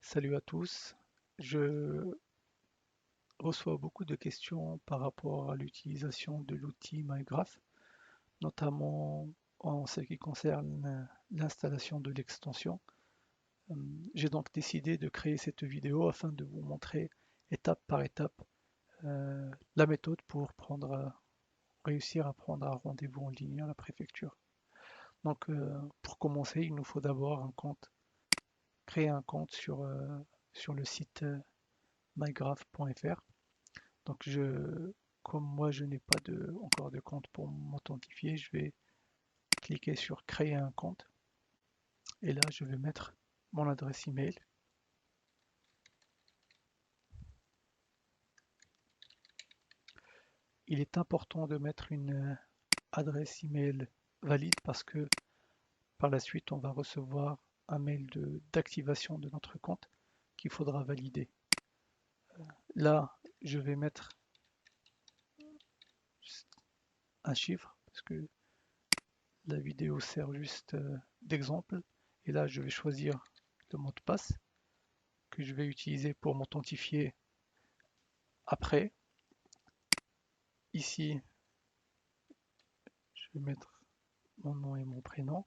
Salut à tous. Je reçois beaucoup de questions par rapport à l'utilisation de l'outil MyGraph, notamment en ce qui concerne l'installation de l'extension. J'ai donc décidé de créer cette vidéo afin de vous montrer étape par étape la méthode pour réussir à prendre un rendez-vous en ligne à la préfecture. Donc pour commencer, il nous faut d'abord créer un compte sur le site mygraph.fr. Donc comme moi je n'ai pas encore de compte pour m'authentifier, je vais cliquer sur créer un compte et là je vais mettre mon adresse email. Il est important de mettre une adresse email valide parce que par la suite on va recevoir un mail d'activation de notre compte qu'il faudra valider. Là je vais mettre un chiffre parce que la vidéo sert juste d'exemple et là je vais choisir le mot de passe que je vais utiliser pour m'authentifier après. Ici, je vais mettre mon nom et mon prénom.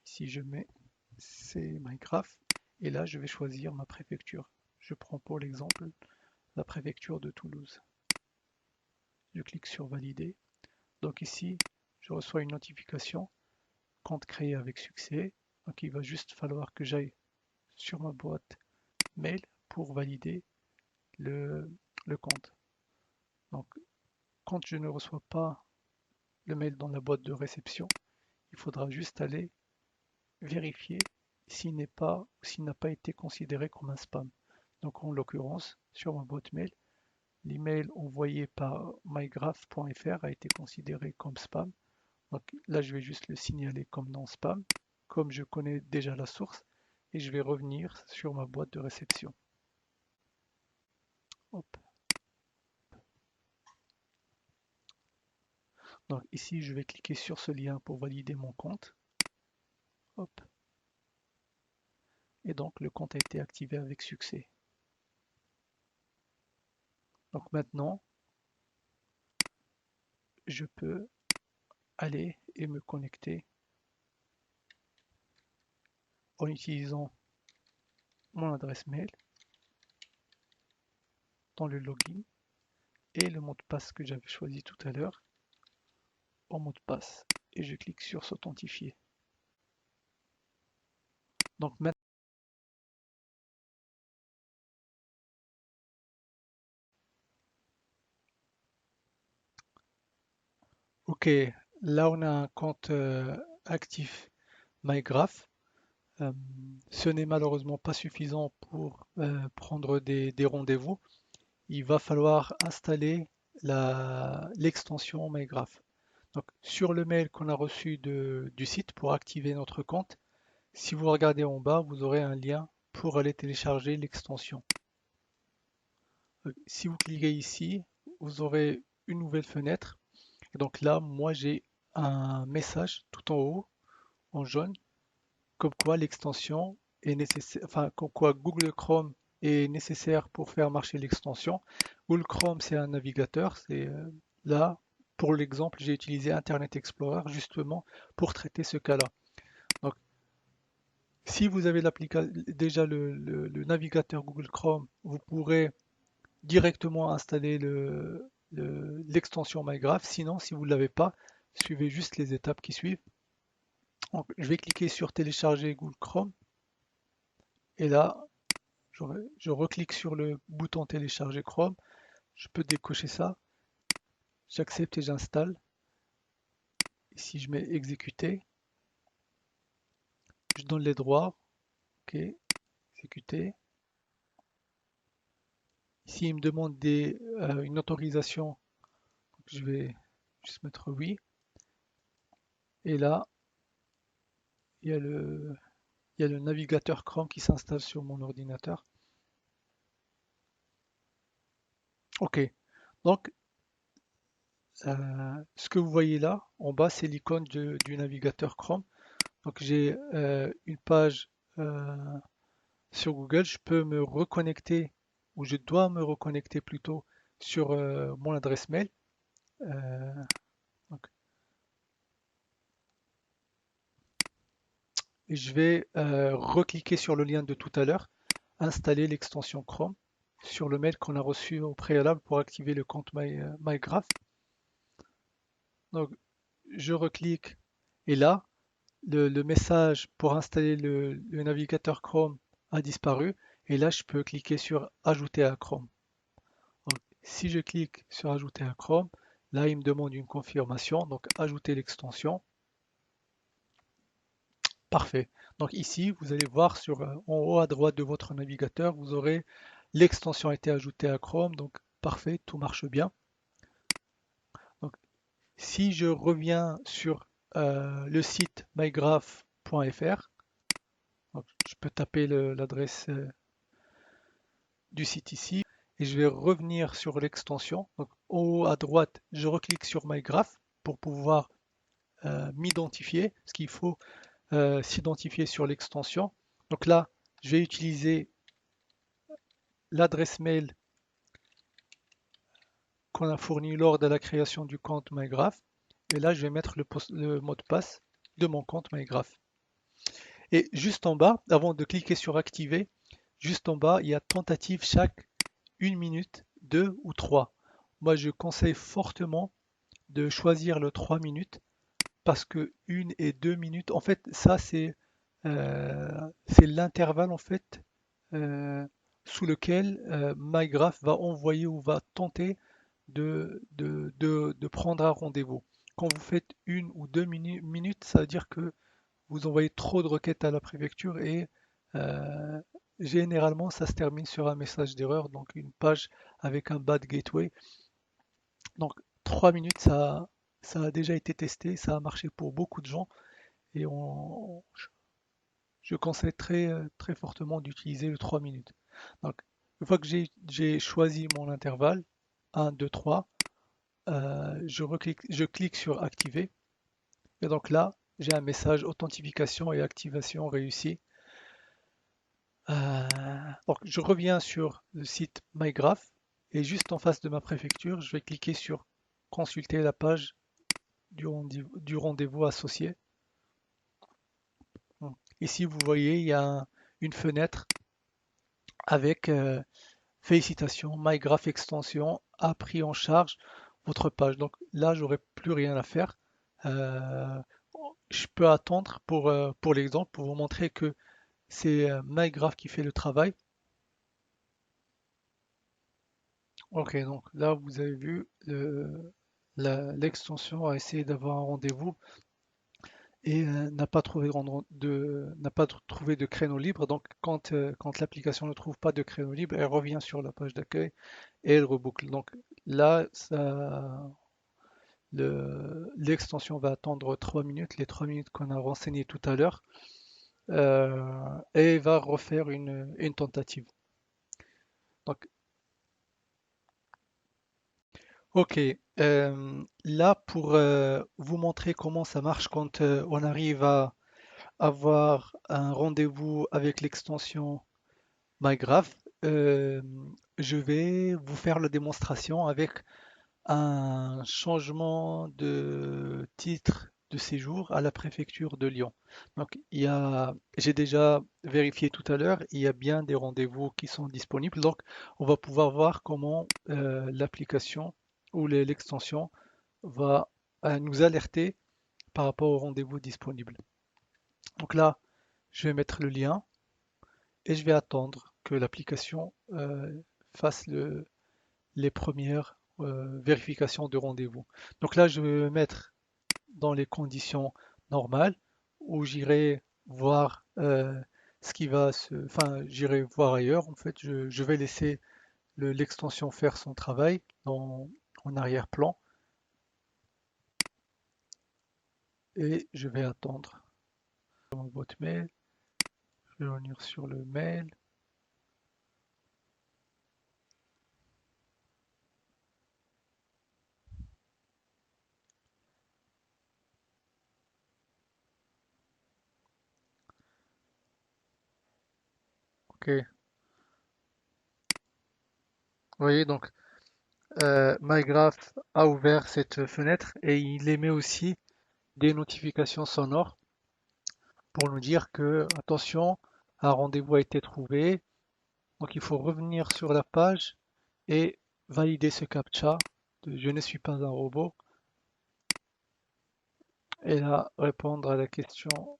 Ici, je mets c'est MyGraph. Et là, je vais choisir ma préfecture. Je prends pour l'exemple la préfecture de Toulouse. Je clique sur valider. Donc ici, je reçois une notification, compte créé avec succès. Donc il va juste falloir que j'aille sur ma boîte mail pour valider le, le compte. Donc quand je ne reçois pas le mail dans la boîte de réception, il faudra juste aller vérifier s'il n'a pas été considéré comme un spam. Donc en l'occurrence, sur ma boîte mail, l'email envoyé par mygraph.fr a été considéré comme spam. Donc là, je vais juste le signaler comme non spam, comme je connais déjà la source, et je vais revenir sur ma boîte de réception. Hop. Donc ici, je vais cliquer sur ce lien pour valider mon compte. Hop. Et donc le compte a été activé avec succès. Donc maintenant, je peux aller et me connecter en utilisant mon adresse mail dans le login et le mot de passe que j'avais choisi tout à l'heure en mot de passe. Et je clique sur s'authentifier. Donc maintenant, ok, là on a un compte actif MyGraph. Euh, Ce n'est malheureusement pas suffisant pour prendre des rendez-vous. Il va falloir installer l'extension MyGraph. Donc, sur le mail qu'on a reçu du site pour activer notre compte, si vous regardez en bas, vous aurez un lien pour aller télécharger l'extension. Si vous cliquez ici, vous aurez une nouvelle fenêtre. Et donc là, moi, j'ai un message tout en haut, en jaune, comme quoi l'extension est nécessaire, enfin, comme quoi Google Chrome est nécessaire pour faire marcher l'extension. Google Chrome, c'est un navigateur. C'est là, pour l'exemple, j'ai utilisé Internet Explorer justement pour traiter ce cas-là. Donc, si vous avez déjà le navigateur Google Chrome, vous pourrez directement installer l'extension MyGraph. Sinon, si vous ne l'avez pas, suivez juste les étapes qui suivent. Donc, je vais cliquer sur télécharger Google Chrome et là, je reclique sur le bouton télécharger Chrome. Je peux décocher ça. J'accepte et j'installe. Ici, je mets exécuter. Je donne les droits. OK, exécuter. Ici, il me demande une autorisation. Donc, je vais juste mettre oui. Et là, il y a il y a le navigateur Chrome qui s'installe sur mon ordinateur. OK. Donc, ce que vous voyez là, en bas, c'est l'icône du navigateur Chrome. Donc, j'ai une page sur Google, je peux me reconnecter, ou je dois me reconnecter plutôt sur mon adresse mail. Euh, donc, et je vais recliquer sur le lien de tout à l'heure, installer l'extension Chrome sur le mail qu'on a reçu au préalable pour activer le compte MyGraph. Donc, je reclique et là, le message pour installer le navigateur Chrome a disparu. Et là, je peux cliquer sur Ajouter à Chrome. Donc, si je clique sur Ajouter à Chrome, là, il me demande une confirmation. Donc, ajouter l'extension. Parfait. Donc ici, vous allez voir en haut à droite de votre navigateur, vous aurez l'extension a été ajoutée à Chrome. Donc, parfait, tout marche bien. Donc, si je reviens sur le site mygraph.fr, je peux taper l'adresse du site ici et je vais revenir sur l'extension. Donc, en haut à droite, je reclique sur MyGraph pour pouvoir m'identifier, parce qu'il faut s'identifier sur l'extension. Donc là, je vais utiliser l'adresse mail qu'on a fournie lors de la création du compte MyGraph. Et là, je vais mettre le mot de passe de mon compte MyGraph. Et juste en bas, avant de cliquer sur activer, juste en bas, il y a tentative chaque 1 minute, 2 ou 3. Moi, je conseille fortement de choisir le 3 minutes parce que 1 et 2 minutes, en fait, ça c'est l'intervalle en fait euh, sous lequel MyGraph va envoyer ou va tenter de prendre un rendez-vous. Quand vous faites 1 ou 2 minutes, ça veut dire que vous envoyez trop de requêtes à la préfecture et euh, généralement ça se termine sur un message d'erreur, donc une page avec un bad gateway. Donc 3 minutes, ça a déjà été testé, ça a marché pour beaucoup de gens et je conseille très fortement d'utiliser le 3 minutes. Donc, une fois que j'ai choisi mon intervalle, 1, 2, 3, je clique sur activer. Et donc là, j'ai un message authentification et activation réussie. Donc, je reviens sur le site MyGraph et juste en face de ma préfecture, je vais cliquer sur consulter la page du rendez-vous associé. Ici, vous voyez, il y a une fenêtre avec félicitations, MyGraph Extension a pris en charge votre page. Donc là, j'aurais plus rien à faire. Euh, je peux attendre pour l'exemple, pour vous montrer que c'est MyGraph qui fait le travail. Ok, donc là, vous avez vu, l'extension a essayé d'avoir un rendez-vous et n'a pas trouvé de créneau libre. Donc, quand l'application ne trouve pas de créneau libre, elle revient sur la page d'accueil et elle reboucle. Donc là, l'extension va attendre 3 minutes, les 3 minutes qu'on a renseignées tout à l'heure, et va refaire une tentative. Donc, ok. Là, pour vous montrer comment ça marche quand on arrive à avoir un rendez-vous avec l'extension MyGraph, je vais vous faire la démonstration avec un changement de titre de séjour à la préfecture de Lyon. Donc, j'ai déjà vérifié tout à l'heure, il y a bien des rendez-vous qui sont disponibles. Donc, on va pouvoir voir comment l'application ou l'extension va nous alerter par rapport au rendez-vous disponible. Donc là, je vais mettre le lien et je vais attendre que l'application fasse les premières vérifications de rendez-vous. Donc là, je vais me mettre dans les conditions normales où j'irai voir enfin, j'irai voir ailleurs. En fait, je vais laisser l'extension faire son travail en arrière-plan et je vais attendre mon boîte mail. Je vais revenir sur le mail. Ok. Vous voyez, donc MyGraph a ouvert cette fenêtre et il émet aussi des notifications sonores pour nous dire que, attention, un rendez-vous a été trouvé. Donc il faut revenir sur la page et valider ce captcha de je ne suis pas un robot et là répondre à la question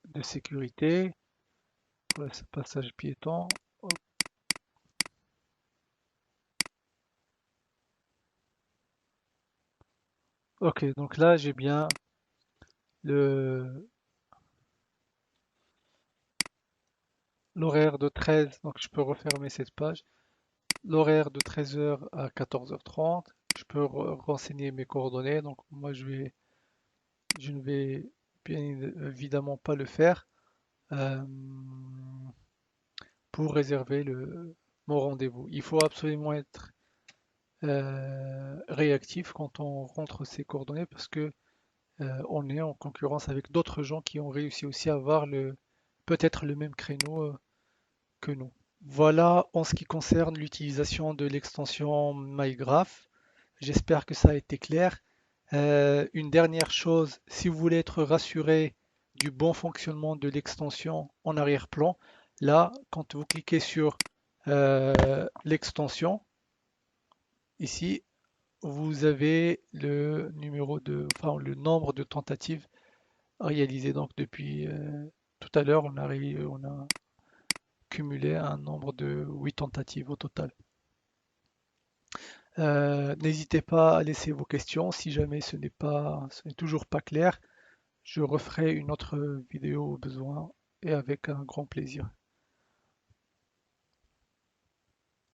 de sécurité pour le passage piéton. Ok, donc là j'ai bien le l'horaire de 13, donc je peux refermer cette page. L'horaire de 13h à 14h30. Je peux renseigner mes coordonnées. Donc moi je ne vais bien évidemment pas le faire euh, pour réserver mon rendez-vous. Il faut absolument être réactif quand on rentre ses coordonnées parce que on est en concurrence avec d'autres gens qui ont réussi aussi à avoir peut-être le même créneau que nous. Voilà en ce qui concerne l'utilisation de l'extension MyGraph. J'espère que ça a été clair. Une dernière chose, si vous voulez être rassuré du bon fonctionnement de l'extension en arrière-plan, là, quand vous cliquez sur l'extension, ici, vous avez enfin, le nombre de tentatives réalisées. Donc depuis tout à l'heure, on a cumulé un nombre de 8 tentatives au total. N'hésitez pas à laisser vos questions si jamais ce n'est toujours pas clair. Je referai une autre vidéo au besoin et avec un grand plaisir.